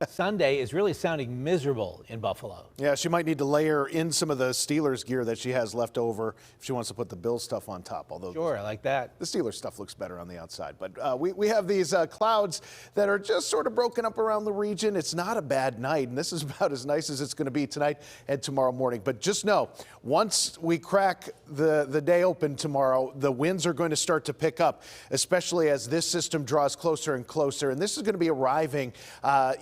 Sunday is really sounding miserable in Buffalo. Yeah, she might need to layer in some of the Steelers gear that she has left over if she wants to put the Bills stuff on top. Although Sure, I like that. the Steelers stuff looks better on the outside. But we have these clouds that are just sort of broken up around the region. It's not a bad night, and this is about as nice as it's going to be tonight and tomorrow morning. But just know, once we crack the day open tomorrow, the winds are going to start to pick up, especially as this system draws closer and closer. And this is going to be arriving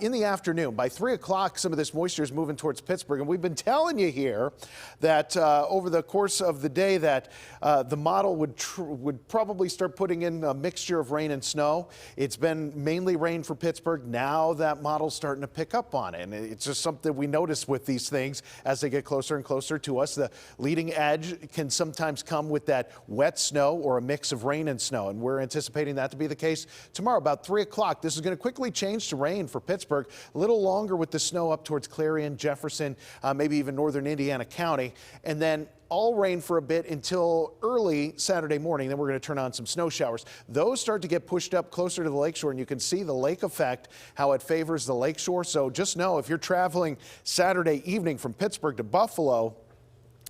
in the afternoon. By 3 o'clock, some of this moisture is moving towards Pittsburgh. And we've been telling you here that over the course of the day that the model would probably start putting in a mixture of rain and snow. It's been mainly rain for Pittsburgh. Now that model's starting to pick up on it. And it's just something we notice with these things as they get closer and closer to us. The leading edge can sometimes come with that wet snow or a mix of rain and snow. And we're anticipating that to be the case tomorrow about 3 o'clock. This is going to quickly change to rain for Pittsburgh. A little longer with the snow up towards Clarion, Jefferson, maybe even northern Indiana County. And then all rain for a bit until early Saturday morning. Then we're going to turn on some snow showers. Those start to get pushed up closer to the lakeshore, and you can see the lake effect, how it favors the lakeshore. So just know if you're traveling Saturday evening from Pittsburgh to Buffalo,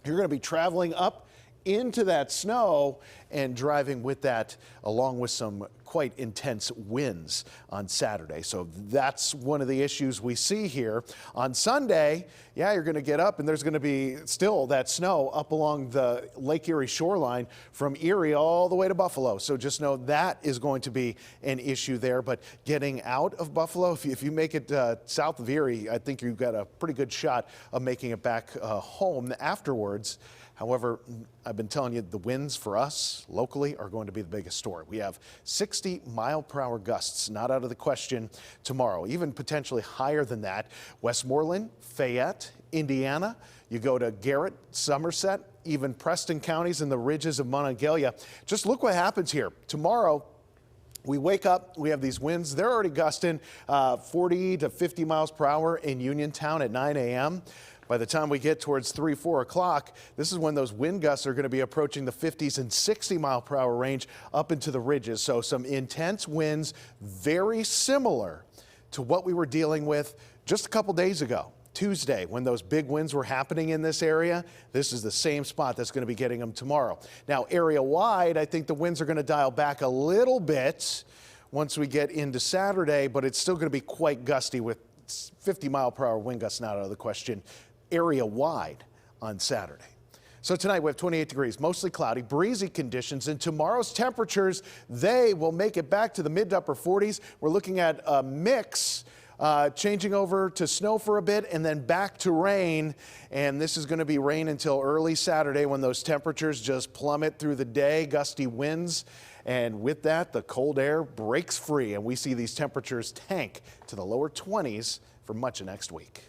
you're going to be traveling up into that snow and driving with that along with some quite intense winds on Saturday. So that's one of the issues we see here. On Sunday, yeah, you're going to get up and there's going to be still that snow up along the Lake Erie shoreline from Erie all the way to Buffalo. So just know that is going to be an issue there. But getting out of Buffalo, if you make it south of Erie, I think you've got a pretty good shot of making it back home afterwards. However, I've been telling you the winds for us locally are going to be the biggest story. We have 60-mile-per-hour gusts, not out of the question tomorrow, even potentially higher than that. Westmoreland, Fayette, Indiana, you go to Garrett, Somerset, even Preston counties and the ridges of Monongalia. Just look what happens here. Tomorrow, we wake up, we have these winds. They're already gusting 40 to 50 miles per hour in Uniontown at 9 a.m. By the time we get towards 3, 4 o'clock, this is when those wind gusts are going to be approaching the 50s and 60-mile-per-hour range up into the ridges. So some intense winds, very similar to what we were dealing with just a couple days ago. Tuesday, when those big winds were happening in this area, this is the same spot that's going to be getting them tomorrow. Now, area-wide, I think the winds are going to dial back a little bit once we get into Saturday, but it's still going to be quite gusty with 50-mile-per-hour wind gusts not out of the question area-wide on Saturday. So tonight we have 28 degrees, mostly cloudy, breezy conditions, and tomorrow's temperatures, they will make it back to the mid to upper 40s. We're looking at a mix changing over to snow for a bit and then back to rain. And this is going to be rain until early Saturday when those temperatures just plummet through the day, gusty winds. And with that, the cold air breaks free and we see these temperatures tank to the lower 20s for much of next week.